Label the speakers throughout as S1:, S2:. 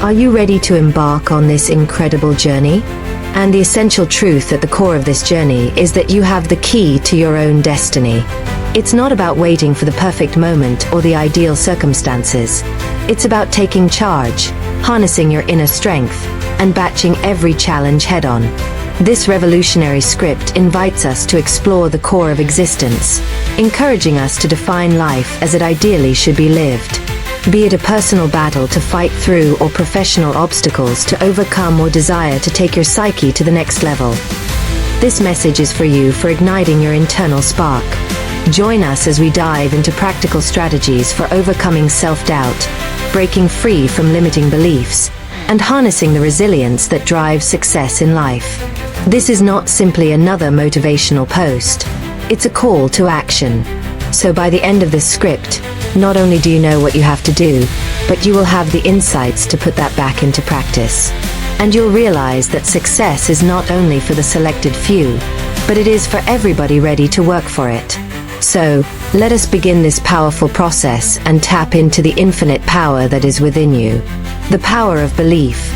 S1: Are you ready to embark on this incredible journey? And the essential truth at the core of this journey is that you have the key to your own destiny. It's not about waiting for the perfect moment or the ideal circumstances. It's about taking charge, harnessing your inner strength, and batching every challenge head-on. This revolutionary script invites us to explore the core of existence, encouraging us to define life as it ideally should be lived. Be it a personal battle to fight through or professional obstacles to overcome or desire to take your psyche to the next level. This message is for you for igniting your internal spark. Join us as we dive into practical strategies for overcoming self-doubt, breaking free from limiting beliefs, and harnessing the resilience that drives success in life. This is not simply another motivational post. It's a call to action. So by the end of this script, not only do you know what you have to do, but you will have the insights to put that back into practice. And you'll realize that success is not only for the selected few, but it is for everybody ready to work for it. So, let us begin this powerful process and tap into the infinite power that is within you. The power of belief.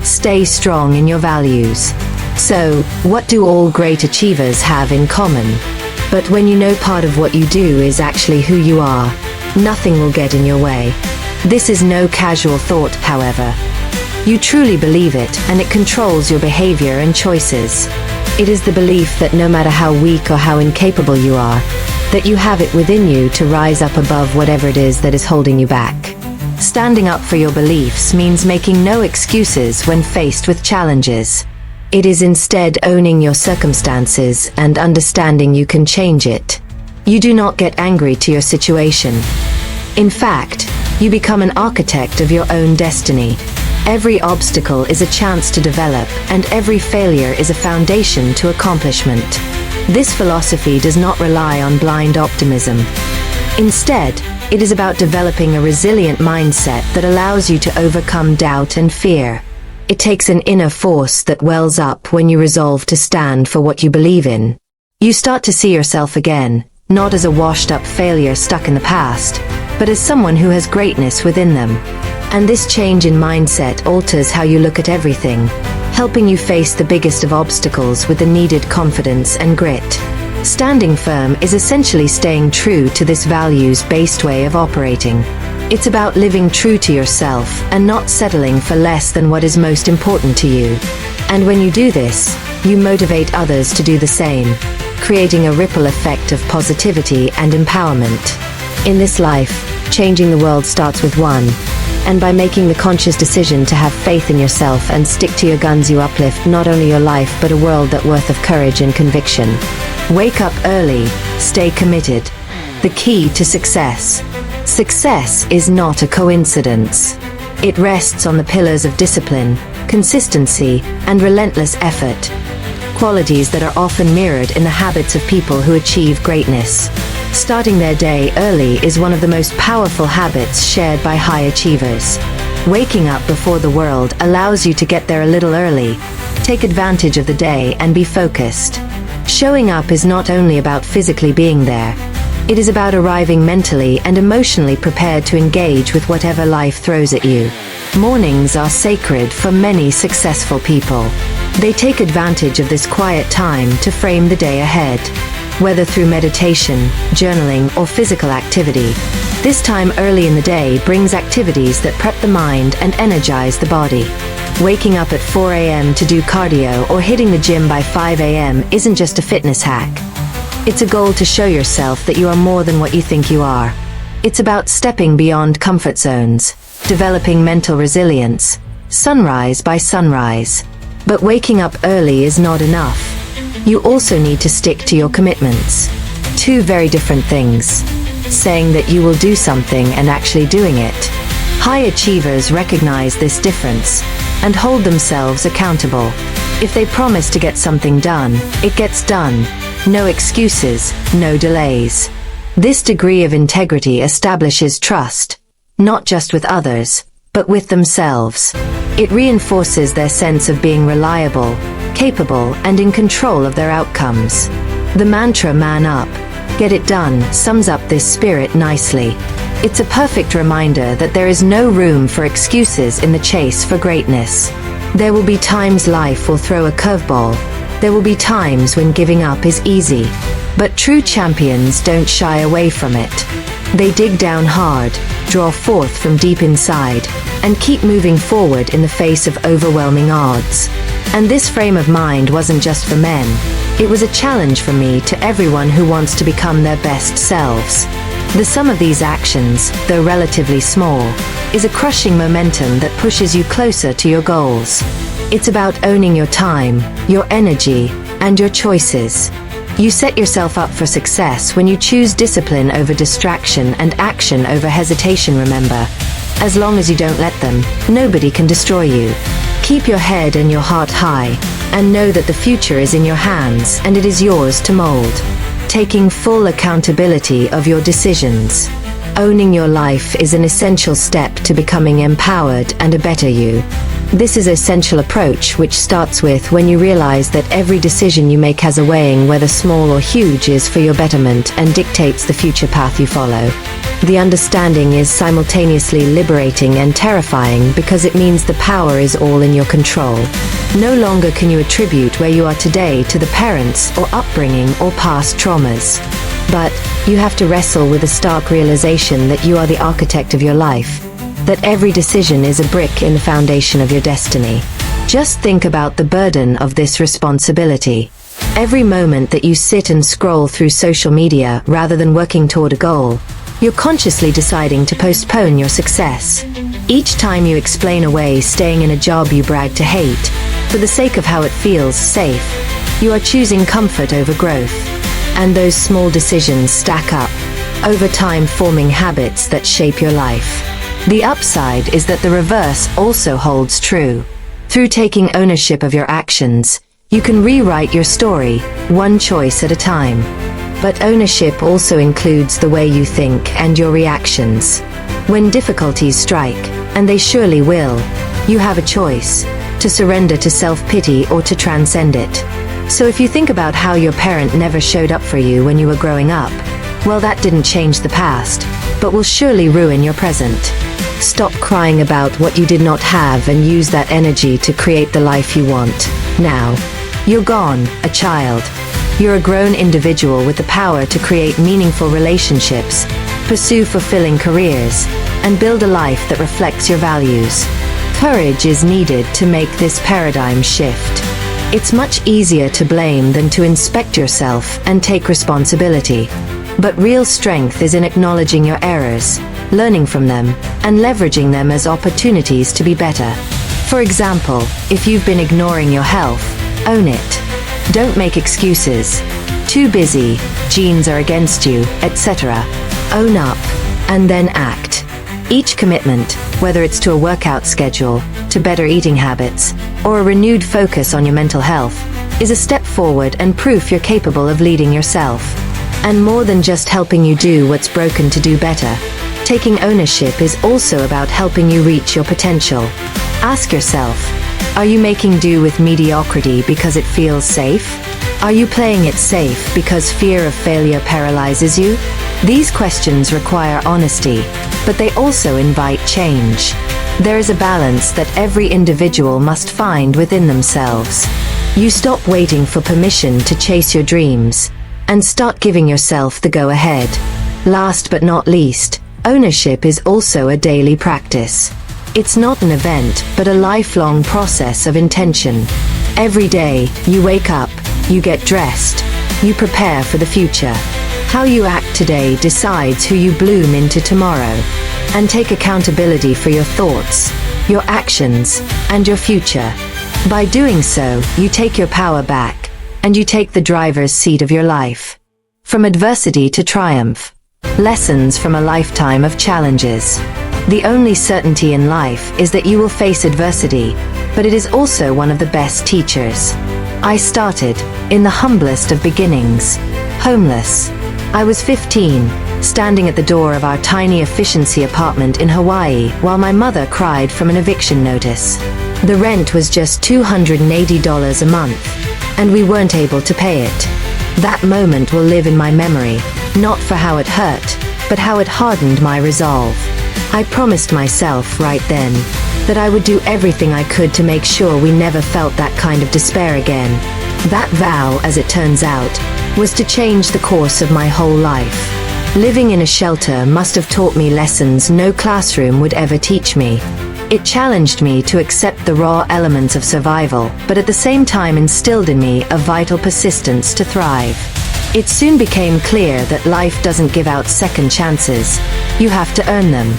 S1: Stay strong in your values. So, what do all great achievers have in common? But when you know part of what you do is actually who you are, nothing will get in your way. This is no casual thought, however. You truly believe it, and it controls your behavior and choices. It is the belief that no matter how weak or how incapable you are, that you have it within you to rise up above whatever it is that is holding you back. Standing up for your beliefs means making no excuses when faced with challenges. It is instead owning your circumstances and understanding you can change it. You do not get angry to your situation. In fact, you become an architect of your own destiny. Every obstacle is a chance to develop, and every failure is a foundation to accomplishment. This philosophy does not rely on blind optimism. Instead, it is about developing a resilient mindset that allows you to overcome doubt and fear. It takes an inner force that wells up when you resolve to stand for what you believe in. You start to see yourself again, not as a washed-up failure stuck in the past, but as someone who has greatness within them. And this change in mindset alters how you look at everything, helping you face the biggest of obstacles with the needed confidence and grit. Standing firm is essentially staying true to this values-based way of operating. It's about living true to yourself and not settling for less than what is most important to you. And when you do this, you motivate others to do the same, creating a ripple effect of positivity and empowerment. In this life, changing the world starts with one. And by making the conscious decision to have faith in yourself and stick to your guns, you uplift not only your life but a world that worth of courage and conviction. Wake up early, stay committed. The key to success. Success is not a coincidence. It rests on the pillars of discipline, consistency, and relentless effort. Qualities that are often mirrored in the habits of people who achieve greatness. Starting their day early is one of the most powerful habits shared by high achievers. Waking up before the world allows you to get there a little early, take advantage of the day, and be focused. Showing up is not only about physically being there. It is about arriving mentally and emotionally prepared to engage with whatever life throws at you. Mornings are sacred for many successful people. They take advantage of this quiet time to frame the day ahead. Whether through meditation, journaling, or physical activity, this time early in the day brings activities that prep the mind and energize the body. Waking up at 4 a.m. to do cardio or hitting the gym by 5 a.m. isn't just a fitness hack. It's a goal to show yourself that you are more than what you think you are. It's about stepping beyond comfort zones, developing mental resilience, sunrise by sunrise. But waking up early is not enough. You also need to stick to your commitments. Two very different things. Saying that you will do something and actually doing it. High achievers recognize this difference and hold themselves accountable. If they promise to get something done, it gets done. No excuses, no delays. This degree of integrity establishes trust, not just with others, but with themselves. It reinforces their sense of being reliable, capable, and in control of their outcomes. The mantra "man up, get it done" sums up this spirit nicely. It's a perfect reminder that there is no room for excuses in the chase for greatness. There will be times life will throw a curveball. There will be times when giving up is easy. But true champions don't shy away from it. They dig down hard, draw forth from deep inside, and keep moving forward in the face of overwhelming odds. And this frame of mind wasn't just for men. It was a challenge for me to everyone who wants to become their best selves. The sum of these actions, though relatively small, is a crushing momentum that pushes you closer to your goals. It's about owning your time, your energy, and your choices. You set yourself up for success when you choose discipline over distraction and action over hesitation. Remember, as long as you don't let them, nobody can destroy you. Keep your head and your heart high, and know that the future is in your hands and it is yours to mold. Taking full accountability of your decisions. Owning your life is an essential step to becoming empowered and a better you. This is an essential approach which starts with when you realize that every decision you make has a weighing, whether small or huge, is for your betterment and dictates the future path you follow. The understanding is simultaneously liberating and terrifying because it means the power is all in your control. No longer can you attribute where you are today to the parents or upbringing or past traumas. But you have to wrestle with the stark realization that you are the architect of your life, that every decision is a brick in the foundation of your destiny. Just think about the burden of this responsibility. Every moment that you sit and scroll through social media rather than working toward a goal, you're consciously deciding to postpone your success. Each time you explain away staying in a job you brag to hate, for the sake of how it feels safe, you are choosing comfort over growth. And those small decisions stack up, over time forming habits that shape your life. The upside is that the reverse also holds true. Through taking ownership of your actions, you can rewrite your story, one choice at a time. But ownership also includes the way you think and your reactions. When difficulties strike, and they surely will, you have a choice, to surrender to self-pity or to transcend it. So if you think about how your parent never showed up for you when you were growing up, well, that didn't change the past, but will surely ruin your present. Stop crying about what you did not have and use that energy to create the life you want. Now, you're gone, a child. You're a grown individual with the power to create meaningful relationships, pursue fulfilling careers, and build a life that reflects your values. Courage is needed to make this paradigm shift. It's much easier to blame than to inspect yourself and take responsibility. But real strength is in acknowledging your errors, learning from them, and leveraging them as opportunities to be better. For example, if you've been ignoring your health, own it. Don't make excuses. Too busy, genes are against you, etc. Own up, and then act. Each commitment, whether it's to a workout schedule, to better eating habits, or a renewed focus on your mental health, is a step forward and proof you're capable of leading yourself. And more than just helping you do what's broken to do better, taking ownership is also about helping you reach your potential. Ask yourself, are you making do with mediocrity because it feels safe? Are you playing it safe because fear of failure paralyzes you? These questions require honesty, but they also invite change. There is a balance that every individual must find within themselves. You stop waiting for permission to chase your dreams, and start giving yourself the go-ahead. Last but not least, ownership is also a daily practice. It's not an event, but a lifelong process of intention. Every day, you wake up, you get dressed, you prepare for the future. How you act today decides who you bloom into tomorrow. And take accountability for your thoughts, your actions, and your future. By doing so, you take your power back, and you take the driver's seat of your life. From adversity to triumph. Lessons from a lifetime of challenges. The only certainty in life is that you will face adversity, but it is also one of the best teachers. I started, in the humblest of beginnings, homeless. I was 15, standing at the door of our tiny efficiency apartment in Hawaii while my mother cried from an eviction notice. The rent was just $280 a month, and we weren't able to pay it. That moment will live in my memory, not for how it hurt, but how it hardened my resolve. I promised myself right then that I would do everything I could to make sure we never felt that kind of despair again. That vow, as it turns out, was to change the course of my whole life. Living in a shelter must have taught me lessons no classroom would ever teach me. It challenged me to accept the raw elements of survival, but at the same time instilled in me a vital persistence to thrive. It soon became clear that life doesn't give out second chances. You have to earn them.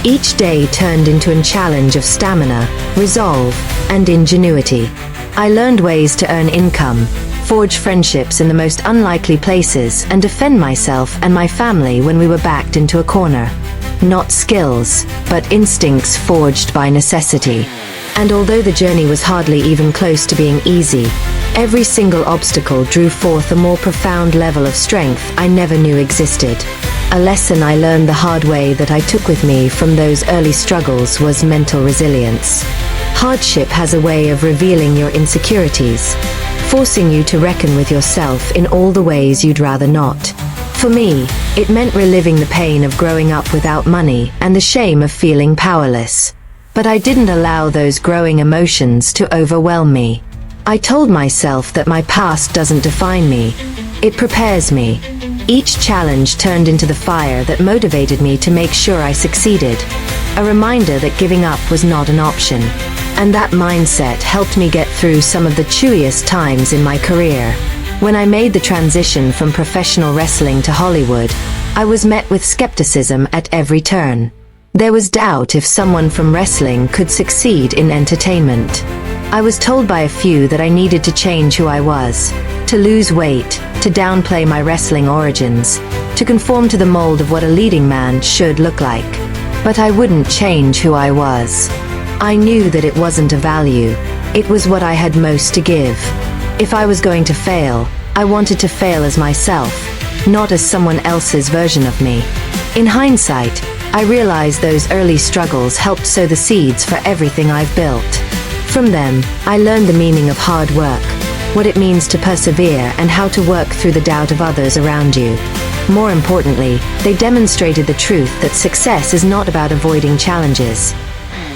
S1: Each day turned into a challenge of stamina, resolve, and ingenuity. I learned ways to earn income, forge friendships in the most unlikely places, and defend myself and my family when we were backed into a corner. Not skills, but instincts forged by necessity. And although the journey was hardly even close to being easy, every single obstacle drew forth a more profound level of strength I never knew existed. A lesson I learned the hard way that I took with me from those early struggles was mental resilience. Hardship has a way of revealing your insecurities, forcing you to reckon with yourself in all the ways you'd rather not. For me, it meant reliving the pain of growing up without money and the shame of feeling powerless. But I didn't allow those growing emotions to overwhelm me. I told myself that my past doesn't define me. It prepares me. Each challenge turned into the fire that motivated me to make sure I succeeded. A reminder that giving up was not an option. And that mindset helped me get through some of the chewiest times in my career. When I made the transition from professional wrestling to Hollywood, I was met with skepticism at every turn. There was doubt if someone from wrestling could succeed in entertainment. I was told by a few that I needed to change who I was, to lose weight, to downplay my wrestling origins, to conform to the mold of what a leading man should look like. But I wouldn't change who I was. I knew that it wasn't a value, it was what I had most to give. If I was going to fail, I wanted to fail as myself, not as someone else's version of me. In hindsight, I realized those early struggles helped sow the seeds for everything I've built. From them, I learned the meaning of hard work, what it means to persevere, and how to work through the doubt of others around you. More importantly, they demonstrated the truth that success is not about avoiding challenges.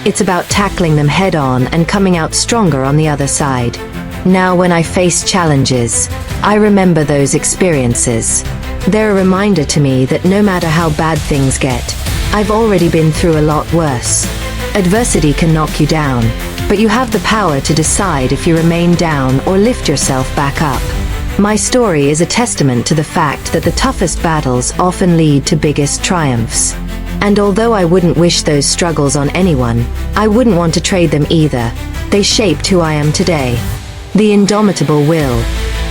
S1: It's about tackling them head-on and coming out stronger on the other side. Now when I face challenges, I remember those experiences. They're a reminder to me that no matter how bad things get, I've already been through a lot worse. Adversity can knock you down, but you have the power to decide if you remain down or lift yourself back up. My story is a testament to the fact that the toughest battles often lead to biggest triumphs. And although I wouldn't wish those struggles on anyone, I wouldn't want to trade them either. They shaped who I am today. The indomitable will,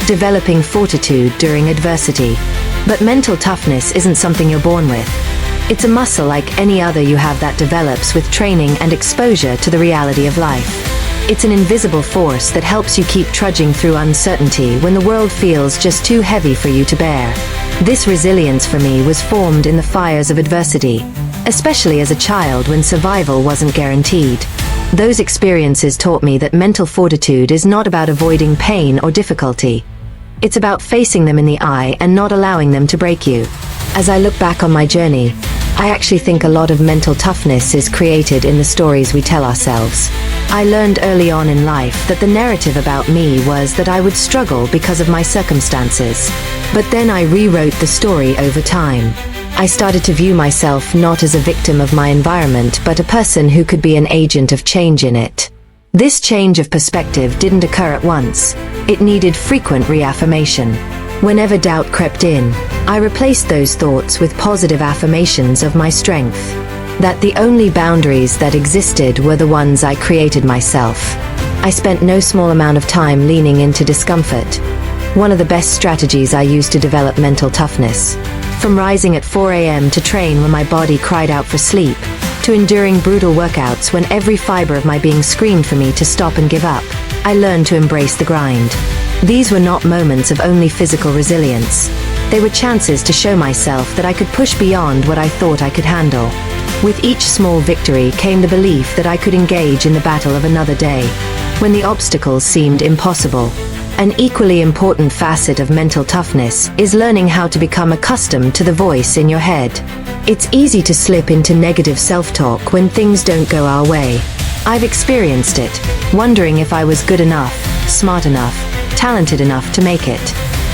S1: developing fortitude during adversity. But mental toughness isn't something you're born with. It's a muscle like any other you have that develops with training and exposure to the reality of life. It's an invisible force that helps you keep trudging through uncertainty when the world feels just too heavy for you to bear. This resilience for me was formed in the fires of adversity, especially as a child when survival wasn't guaranteed. Those experiences taught me that mental fortitude is not about avoiding pain or difficulty. It's about facing them in the eye and not allowing them to break you. As I look back on my journey, I actually think a lot of mental toughness is created in the stories we tell ourselves. I learned early on in life that the narrative about me was that I would struggle because of my circumstances. But then I rewrote the story over time. I started to view myself not as a victim of my environment, but a person who could be an agent of change in it. This change of perspective didn't occur at once. It needed frequent reaffirmation. Whenever doubt crept in, I replaced those thoughts with positive affirmations of my strength. That the only boundaries that existed were the ones I created myself. I spent no small amount of time leaning into discomfort. One of the best strategies I used to develop mental toughness. From rising at 4 a.m. to train when my body cried out for sleep, to enduring brutal workouts when every fiber of my being screamed for me to stop and give up, I learned to embrace the grind. These were not moments of only physical resilience. They were chances to show myself that I could push beyond what I thought I could handle. With each small victory came the belief that I could engage in the battle of another day, when the obstacles seemed impossible. An equally important facet of mental toughness is learning how to become accustomed to the voice in your head. It's easy to slip into negative self-talk when things don't go our way. I've experienced it, wondering if I was good enough, smart enough, talented enough to make it.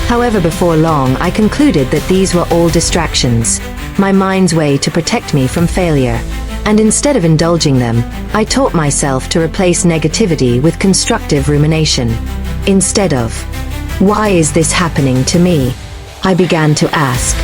S1: However, before long, I concluded that these were all distractions, my mind's way to protect me from failure. And instead of indulging them, I taught myself to replace negativity with constructive rumination. Instead of, "Why is this happening to me?" I began to ask,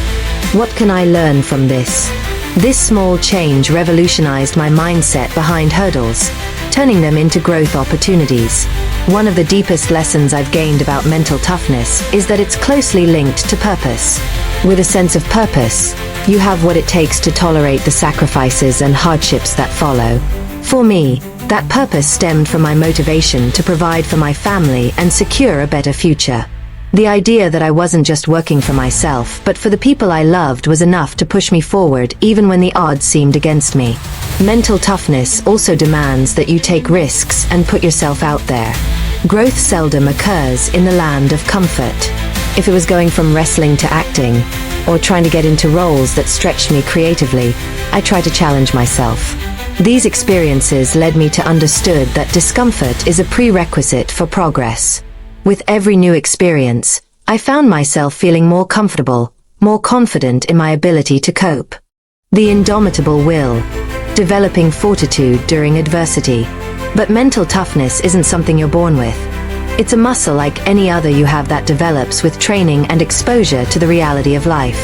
S1: "What can I learn from this?" This small change revolutionized my mindset behind hurdles, turning them into growth opportunities. One of the deepest lessons I've gained about mental toughness is that it's closely linked to purpose. With a sense of purpose, you have what it takes to tolerate the sacrifices and hardships that follow. For me, that purpose stemmed from my motivation to provide for my family and secure a better future. The idea that I wasn't just working for myself, but for the people I loved was enough to push me forward even when the odds seemed against me. Mental toughness also demands that you take risks and put yourself out there. Growth seldom occurs in the land of comfort. If it was going from wrestling to acting, or trying to get into roles that stretched me creatively, I tried to challenge myself. These experiences led me to understand that discomfort is a prerequisite for progress. With every new experience, I found myself feeling more comfortable, more confident in my ability to cope. The indomitable will, developing fortitude during adversity. But mental toughness isn't something you're born with. It's a muscle like any other you have that develops with training and exposure to the reality of life.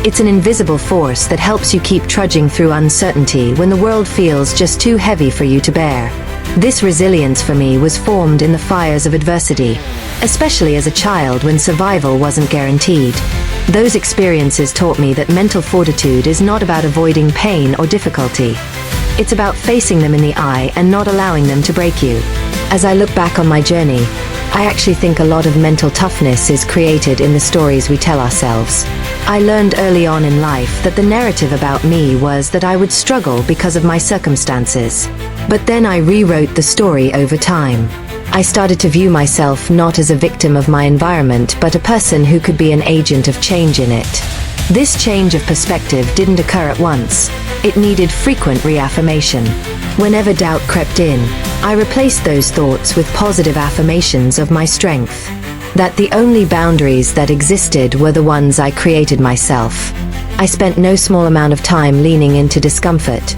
S1: It's an invisible force that helps you keep trudging through uncertainty when the world feels just too heavy for you to bear. This resilience for me was formed in the fires of adversity, especially as a child when survival wasn't guaranteed. Those experiences taught me that mental fortitude is not about avoiding pain or difficulty. It's about facing them in the eye and not allowing them to break you. As I look back on my journey, I actually think a lot of mental toughness is created in the stories we tell ourselves. I learned early on in life that the narrative about me was that I would struggle because of my circumstances. But then I rewrote the story over time. I started to view myself not as a victim of my environment, but a person who could be an agent of change in it. This change of perspective didn't occur at once. It needed frequent reaffirmation. Whenever doubt crept in, I replaced those thoughts with positive affirmations of my strength. That the only boundaries that existed were the ones I created myself. I spent no small amount of time leaning into discomfort.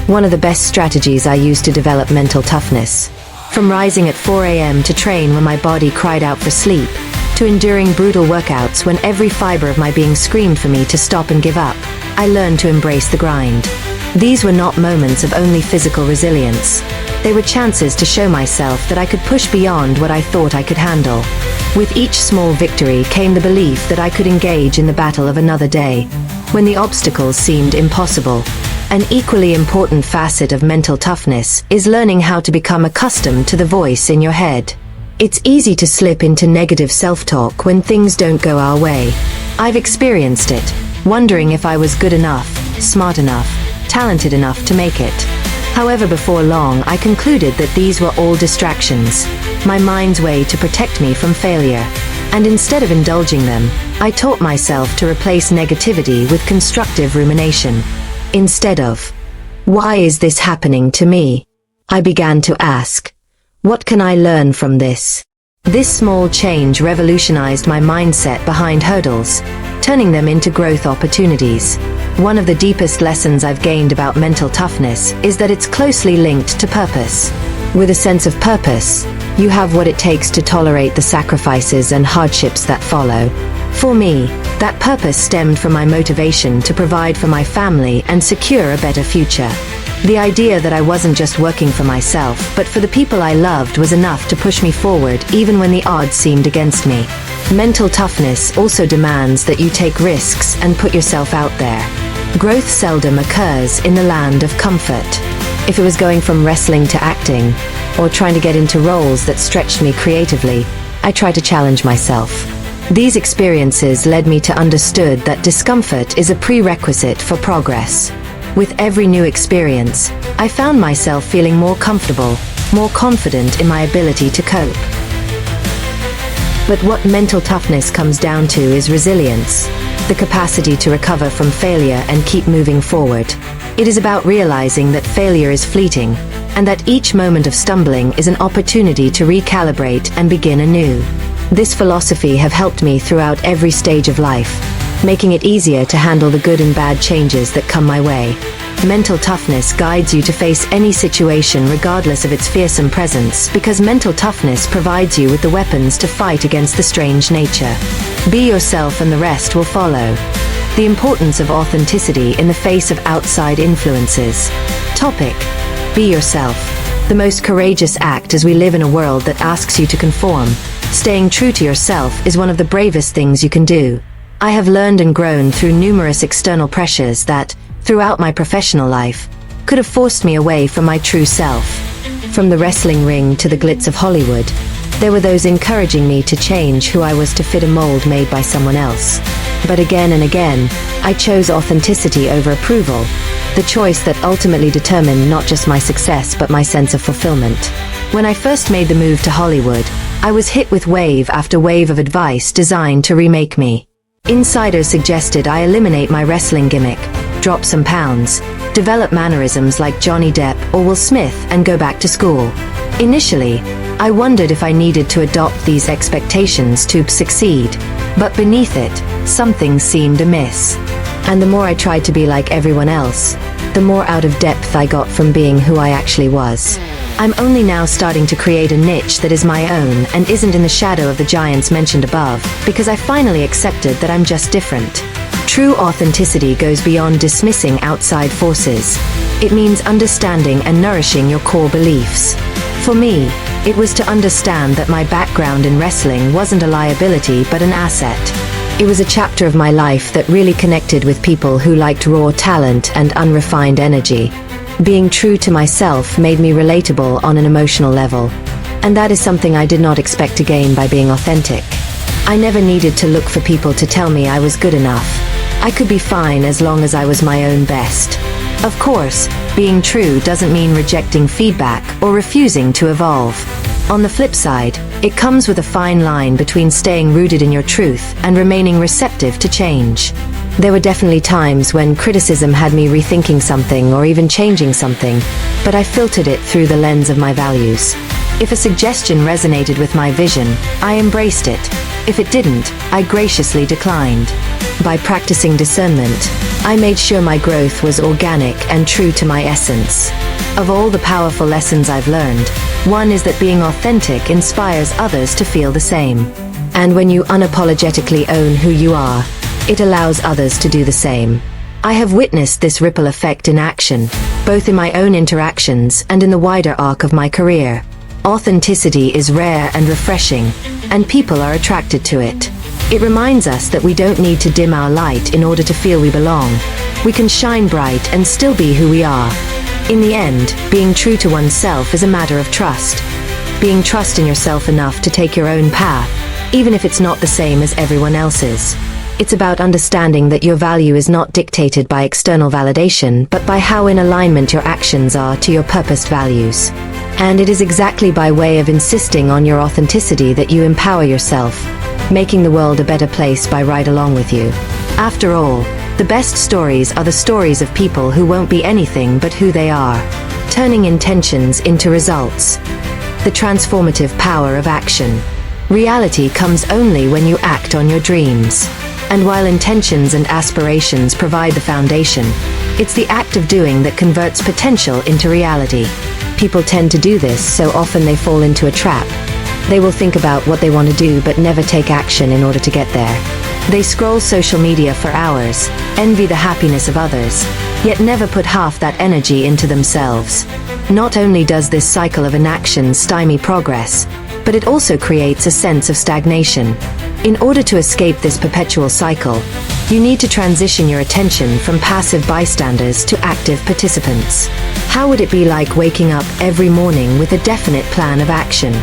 S1: One of the best strategies I used to develop mental toughness. From rising at 4 a.m. to train when my body cried out for sleep, to enduring brutal workouts when every fiber of my being screamed for me to stop and give up, I learned to embrace the grind. These were not moments of only physical resilience. They were chances to show myself that I could push beyond what I thought I could handle. With each small victory came the belief that I could engage in the battle of another day, when the obstacles seemed impossible. An equally important facet of mental toughness is learning how to become accustomed to the voice in your head. It's easy to slip into negative self-talk when things don't go our way. I've experienced it, wondering if I was good enough, smart enough, talented enough to make it. However, before long, I concluded that these were all distractions, my mind's way to protect me from failure. And instead of indulging them, I taught myself to replace negativity with constructive rumination. Instead of, "Why is this happening to me?" I began to ask, "What can I learn from this?" This small change revolutionized my mindset behind hurdles, turning them into growth opportunities. One of the deepest lessons I've gained about mental toughness is that it's closely linked to purpose. With a sense of purpose, you have what it takes to tolerate the sacrifices and hardships that follow. For me, that purpose stemmed from my motivation to provide for my family and secure a better future. The idea that I wasn't just working for myself, but for the people I loved was enough to push me forward even when the odds seemed against me. Mental toughness also demands that you take risks and put yourself out there. Growth seldom occurs in the land of comfort. If it was going from wrestling to acting, or trying to get into roles that stretched me creatively, I tried to challenge myself. These experiences led me to understand that discomfort is a prerequisite for progress. With every new experience, I found myself feeling more comfortable, more confident in my ability to cope. But what mental toughness comes down to is resilience, the capacity to recover from failure and keep moving forward. It is about realizing that failure is fleeting, and that each moment of stumbling is an opportunity to recalibrate and begin anew. This philosophy have helped me throughout every stage of life, making it easier to handle the good and bad changes that come my way. Mental toughness guides you to face any situation regardless of its fearsome presence, because mental toughness provides you with the weapons to fight against the strange nature. Be yourself and the rest will follow. The importance of authenticity in the face of outside influences. Topic: Be yourself. The most courageous act as we live in a world that asks you to conform. Staying true to yourself is one of the bravest things you can do. I have learned and grown through numerous external pressures that, throughout my professional life, could have forced me away from my true self. From the wrestling ring to the glitz of Hollywood, there were those encouraging me to change who I was to fit a mold made by someone else. But again and again, I chose authenticity over approval, the choice that ultimately determined not just my success but my sense of fulfillment. When I first made the move to Hollywood, I was hit with wave after wave of advice designed to remake me. Insiders suggested I eliminate my wrestling gimmick, drop some pounds, develop mannerisms like Johnny Depp or Will Smith, and go back to school. Initially, I wondered if I needed to adopt these expectations to succeed, but beneath it, something seemed amiss. And the more I tried to be like everyone else, the more out of depth I got from being who I actually was. I'm only now starting to create a niche that is my own and isn't in the shadow of the giants mentioned above, because I finally accepted that I'm just different. True authenticity goes beyond dismissing outside forces. It means understanding and nourishing your core beliefs. For me, it was to understand that my background in wrestling wasn't a liability but an asset. It was a chapter of my life that really connected with people who liked raw talent and unrefined energy. Being true to myself made me relatable on an emotional level, and that is something I did not expect to gain by being authentic. I never needed to look for people to tell me I was good enough. I could be fine as long as I was my own best. Of course, being true doesn't mean rejecting feedback or refusing to evolve. On the flip side, it comes with a fine line between staying rooted in your truth and remaining receptive to change. There were definitely times when criticism had me rethinking something or even changing something, but I filtered it through the lens of my values. If a suggestion resonated with my vision, I embraced it. If it didn't, I graciously declined. By practicing discernment, I made sure my growth was organic and true to my essence. Of all the powerful lessons I've learned, one is that being authentic inspires others to feel the same. And when you unapologetically own who you are, it allows others to do the same. I have witnessed this ripple effect in action, both in my own interactions and in the wider arc of my career. Authenticity is rare and refreshing, and people are attracted to it. It reminds us that we don't need to dim our light in order to feel we belong. We can shine bright and still be who we are. In the end, being true to oneself is a matter of trust. Being trust in yourself enough to take your own path, even if it's not the same as everyone else's. It's about understanding that your value is not dictated by external validation, but by how in alignment your actions are to your purposed values. And it is exactly by way of insisting on your authenticity that you empower yourself, making the world a better place by right along with you. After all, the best stories are the stories of people who won't be anything but who they are, turning intentions into results. The transformative power of action. Reality comes only when you act on your dreams. And while intentions and aspirations provide the foundation, it's the act of doing that converts potential into reality. People tend to do this, so often they fall into a trap. They will think about what they want to do but never take action in order to get there. They scroll social media for hours, envy the happiness of others, yet never put half that energy into themselves. Not only does this cycle of inaction stymie progress, but it also creates a sense of stagnation. In order to escape this perpetual cycle, you need to transition your attention from passive bystanders to active participants. How would it be like waking up every morning with a definite plan of action?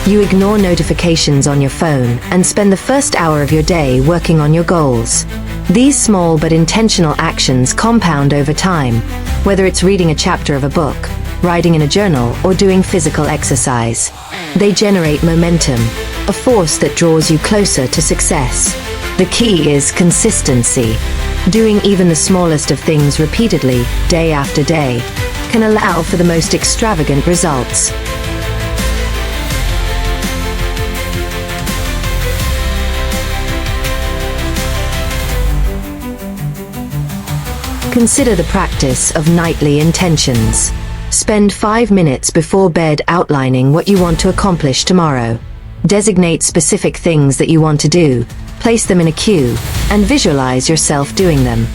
S1: You ignore notifications on your phone and spend the first hour of your day working on your goals. These small but intentional actions compound over time, whether it's reading a chapter of a book, writing in a journal, or doing physical exercise. They generate momentum, a force that draws you closer to success. The key is consistency. Doing even the smallest of things repeatedly, day after day, can allow for the most extravagant results. Consider the practice of nightly intentions. Spend 5 minutes before bed outlining what you want to accomplish tomorrow. Designate specific things that you want to do, place them in a queue, and visualize yourself doing them.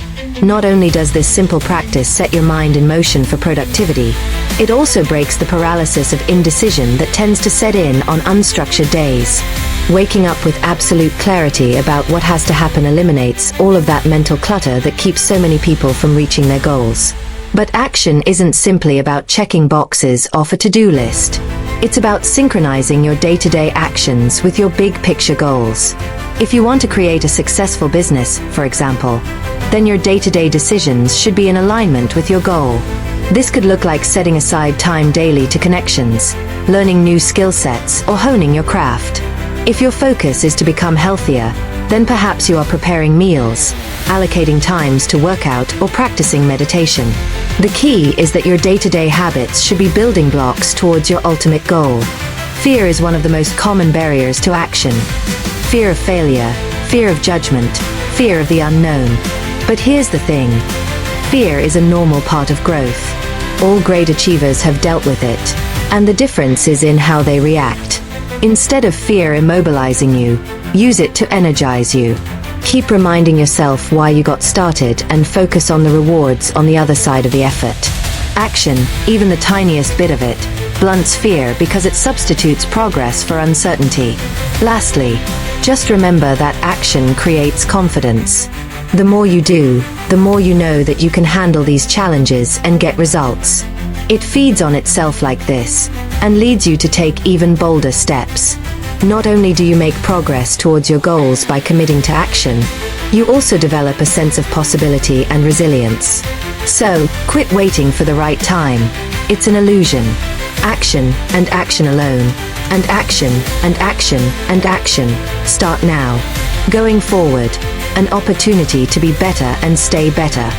S1: Not only does this simple practice set your mind in motion for productivity, it also breaks the paralysis of indecision that tends to set in on unstructured days. Waking up with absolute clarity about what has to happen eliminates all of that mental clutter that keeps so many people from reaching their goals. But action isn't simply about checking boxes off a to-do list. It's about synchronizing your day-to-day actions with your big picture goals. If you want to create a successful business, for example, then your day-to-day decisions should be in alignment with your goal. This could look like setting aside time daily to connections, learning new skill sets, or honing your craft. If your focus is to become healthier, then perhaps you are preparing meals, allocating times to workout, or practicing meditation. The key is that your day-to-day habits should be building blocks towards your ultimate goal. Fear is one of the most common barriers to action. Fear of failure, fear of judgment, fear of the unknown. But here's the thing. Fear is a normal part of growth. All great achievers have dealt with it, and the difference is in how they react. Instead of fear immobilizing you, use it to energize you. Keep reminding yourself why you got started and focus on the rewards on the other side of the effort. Action, even the tiniest bit of it, blunts fear because it substitutes progress for uncertainty. Lastly, just remember that action creates confidence. The more you do, the more you know that you can handle these challenges and get results. It feeds on itself like this, and leads you to take even bolder steps. Not only do you make progress towards your goals by committing to action, you also develop a sense of possibility and resilience. So, quit waiting for the right time. It's an illusion. Action, and action alone. And action, and action, and action. Start now. Going forward, an opportunity to be better and stay better.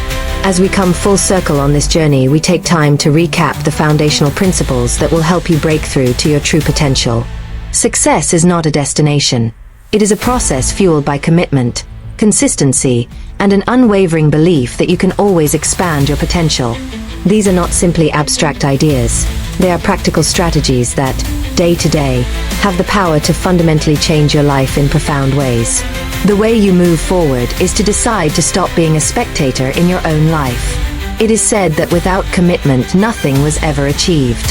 S1: As we come full circle on this journey, we take time to recap the foundational principles that will help you break through to your true potential. Success is not a destination. It is a process fueled by commitment, consistency, and an unwavering belief that you can always expand your potential. These are not simply abstract ideas. They are practical strategies that, day to day, have the power to fundamentally change your life in profound ways. The way you move forward is to decide to stop being a spectator in your own life. It is said that without commitment, nothing was ever achieved.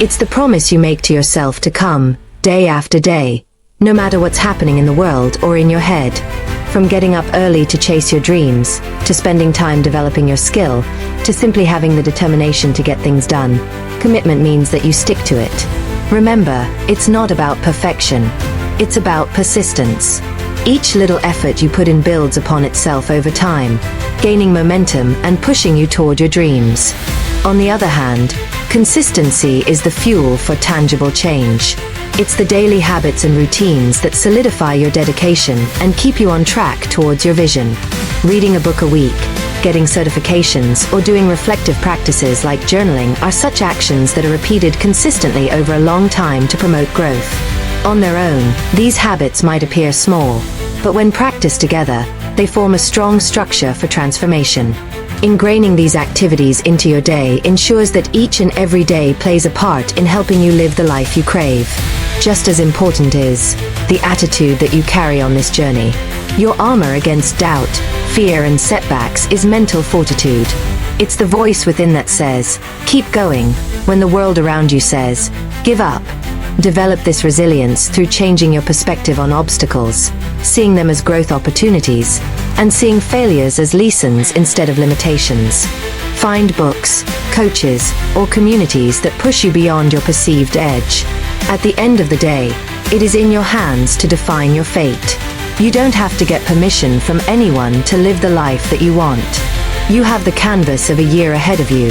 S1: It's the promise you make to yourself to come, day after day, no matter what's happening in the world or in your head. From getting up early to chase your dreams, to spending time developing your skill, to simply having the determination to get things done, commitment means that you stick to it. Remember, it's not about perfection. It's about persistence. Each little effort you put in builds upon itself over time, gaining momentum and pushing you toward your dreams. On the other hand, consistency is the fuel for tangible change. It's the daily habits and routines that solidify your dedication and keep you on track towards your vision. Reading a book a week, getting certifications, or doing reflective practices like journaling are such actions that are repeated consistently over a long time to promote growth. On their own, these habits might appear small, but when practiced together, they form a strong structure for transformation. Ingraining these activities into your day ensures that each and every day plays a part in helping you live the life you crave. Just as important is the attitude that you carry on this journey. Your armor against doubt, fear, and setbacks is mental fortitude. It's the voice within that says, keep going, when the world around you says, give up. Develop this resilience through changing your perspective on obstacles, seeing them as growth opportunities, and seeing failures as lessons instead of limitations. Find books, coaches, or communities that push you beyond your perceived edge. At the end of the day, it is in your hands to define your fate. You don't have to get permission from anyone to live the life that you want. You have the canvas of a year ahead of you.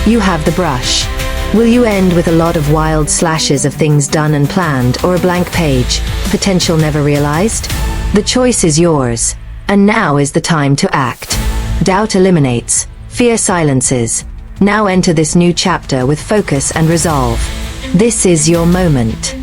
S1: You have the brush. Will you end with a lot of wild slashes of things done and planned, or a blank page, potential never realized? The choice is yours, and now is the time to act. Doubt eliminates, fear silences. Now enter this new chapter with focus and resolve. This is your moment.